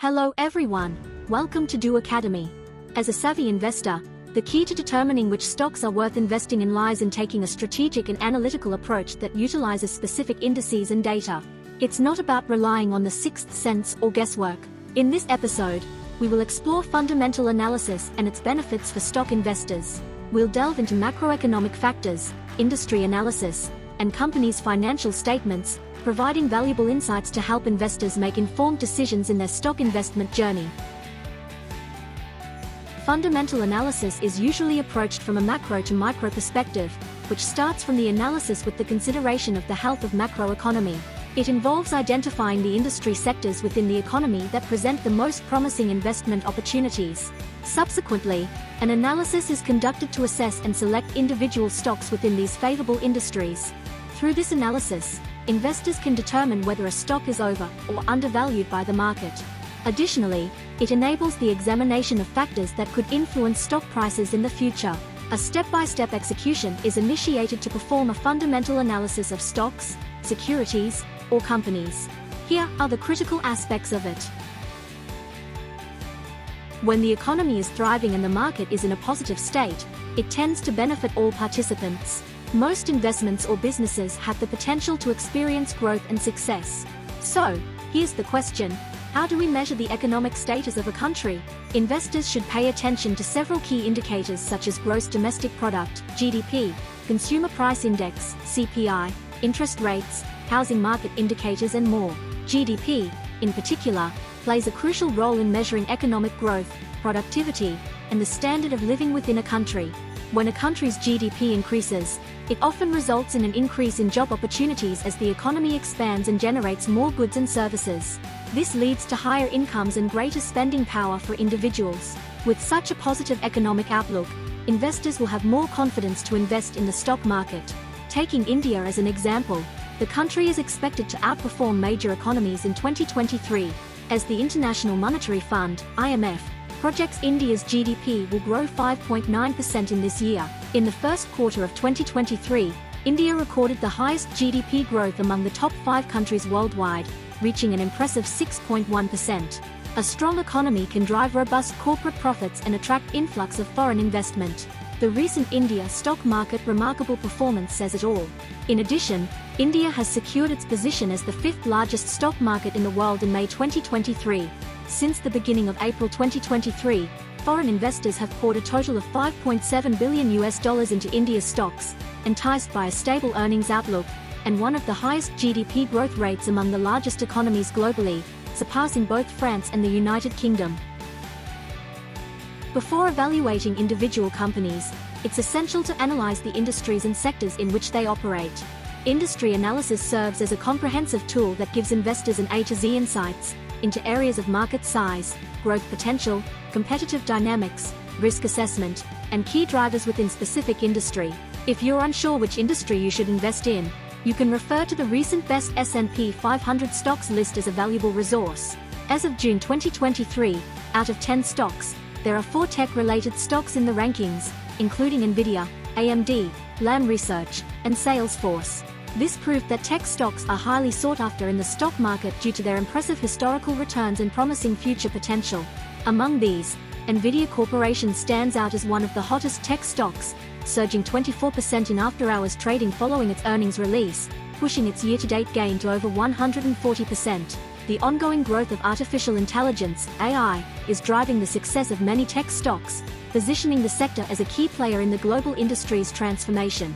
Hello everyone, welcome to dooacademy. As a savvy investor, the key to determining which stocks are worth investing in lies in taking a strategic and analytical approach that utilizes specific indices and data. It's not about relying on the sixth sense or guesswork. In this episode, we will explore fundamental analysis and its benefits for stock investors. We'll delve into macroeconomic factors, industry analysis, and companies' financial statements, providing valuable insights to help investors make informed decisions in their stock investment journey. Fundamental analysis is usually approached from a macro to micro perspective, which starts from the analysis with the consideration of the health of macroeconomy. It involves identifying the industry sectors within the economy that present the most promising investment opportunities. Subsequently, an analysis is conducted to assess and select individual stocks within these favorable industries. Through this analysis, investors can determine whether a stock is over or undervalued by the market. Additionally, it enables the examination of factors that could influence stock prices in the future. A step-by-step execution is initiated to perform a fundamental analysis of stocks, securities, or companies. Here are the critical aspects of it. When the economy is thriving and the market is in a positive state, it tends to benefit all participants. Most investments or businesses have the potential to experience growth and success. So, here's the question: how do we measure the economic status of a country? Investors should pay attention to several key indicators such as gross domestic product, GDP, consumer price index, CPI, interest rates, housing market indicators and more. GDP, in particular, plays a crucial role in measuring economic growth, productivity, and the standard of living within a country. When a country's GDP increases, it often results in an increase in job opportunities as the economy expands and generates more goods and services. This leads to higher incomes and greater spending power for individuals. With such a positive economic outlook, investors will have more confidence to invest in the stock market. Taking India as an example, the country is expected to outperform major economies in 2023, as the International Monetary Fund, IMF, projects India's GDP will grow 5.9% in this year. In the first quarter of 2023, India recorded the highest GDP growth among the top 5 countries worldwide, reaching an impressive 6.1%. A strong economy can drive robust corporate profits and attract influx of foreign investment. The recent India stock market remarkable performance says it all. In addition, India has secured its position as the 5th largest stock market in the world in May 2023. Since the beginning of April 2023, foreign investors have poured a total of $5.7 billion into India's stocks, enticed by a stable earnings outlook and one of the highest GDP growth rates among the largest economies globally, surpassing both France and the United Kingdom. Before evaluating individual companies, it's essential to analyze the industries and sectors in which they operate. Industry analysis serves as a comprehensive tool that gives investors an A to Z insights into areas of market size, growth potential, competitive dynamics, risk assessment, and key drivers within specific industry. If you're unsure which industry you should invest in, you can refer to the recent Best S&P 500 Stocks list as a valuable resource. As of June 2023, out of 10 stocks, there are 4 tech-related stocks in the rankings, including Nvidia, AMD, Lam Research, and Salesforce. This proved that tech stocks are highly sought after in the stock market due to their impressive historical returns and promising future potential. Among these, Nvidia Corporation stands out as one of the hottest tech stocks, surging 24% in after-hours trading following its earnings release, pushing its year-to-date gain to over 140%. The ongoing growth of artificial intelligence, AI, is driving the success of many tech stocks, positioning the sector as a key player in the global industry's transformation.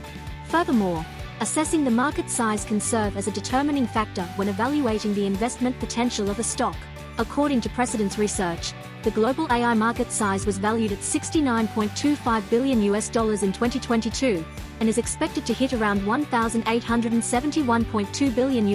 Furthermore, assessing the market size can serve as a determining factor when evaluating the investment potential of a stock. According to Precedence Research, the global AI market size was valued at $69.25 billion in 2022, and is expected to hit around $1,871.2 billion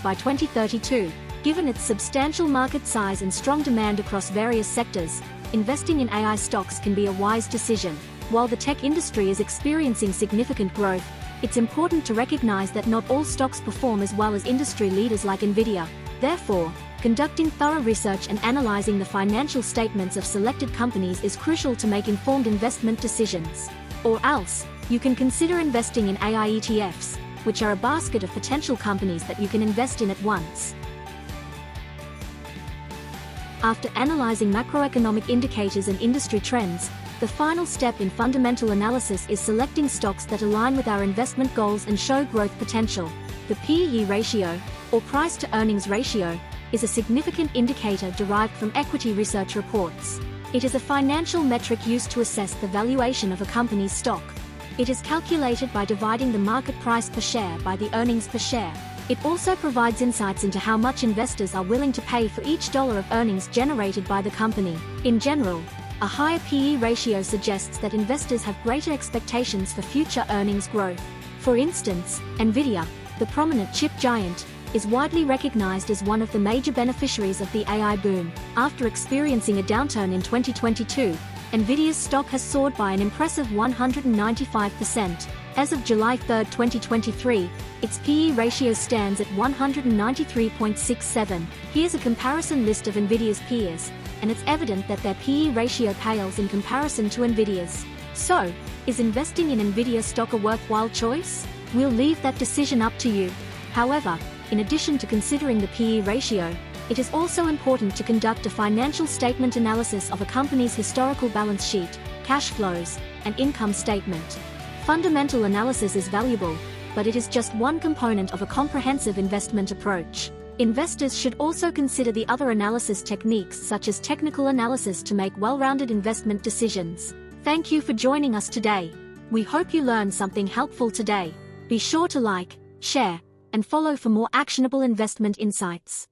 by 2032. Given its substantial market size and strong demand across various sectors, investing in AI stocks can be a wise decision. While the tech industry is experiencing significant growth, it's important to recognize that not all stocks perform as well as industry leaders like Nvidia. Therefore, conducting thorough research and analyzing the financial statements of selected companies is crucial to make informed investment decisions. Or else, you can consider investing in AI ETFs, which are a basket of potential companies that you can invest in at once. After analyzing macroeconomic indicators and industry trends, the final step in fundamental analysis is selecting stocks that align with our investment goals and show growth potential. The P/E ratio, or price-to-earnings ratio, is a significant indicator derived from equity research reports. It is a financial metric used to assess the valuation of a company's stock. It is calculated by dividing the market price per share by the earnings per share. It also provides insights into how much investors are willing to pay for each dollar of earnings generated by the company. In general, a higher P/E ratio suggests that investors have greater expectations for future earnings growth. For instance, Nvidia, the prominent chip giant, is widely recognized as one of the major beneficiaries of the AI boom. After experiencing a downturn in 2022, Nvidia's stock has soared by an impressive 195%. As of July 3, 2023, its P/E ratio stands at 193.67. Here's a comparison list of Nvidia's peers, and it's evident that their P/E ratio pales in comparison to Nvidia's. So, is investing in Nvidia stock a worthwhile choice? We'll leave that decision up to you. However, in addition to considering the P/E ratio, it is also important to conduct a financial statement analysis of a company's historical balance sheet, cash flows, and income statement. Fundamental analysis is valuable, but it is just one component of a comprehensive investment approach. Investors should also consider the other analysis techniques such as technical analysis to make well-rounded investment decisions. Thank you for joining us today. We hope you learned something helpful today. Be sure to like, share, and follow for more actionable investment insights.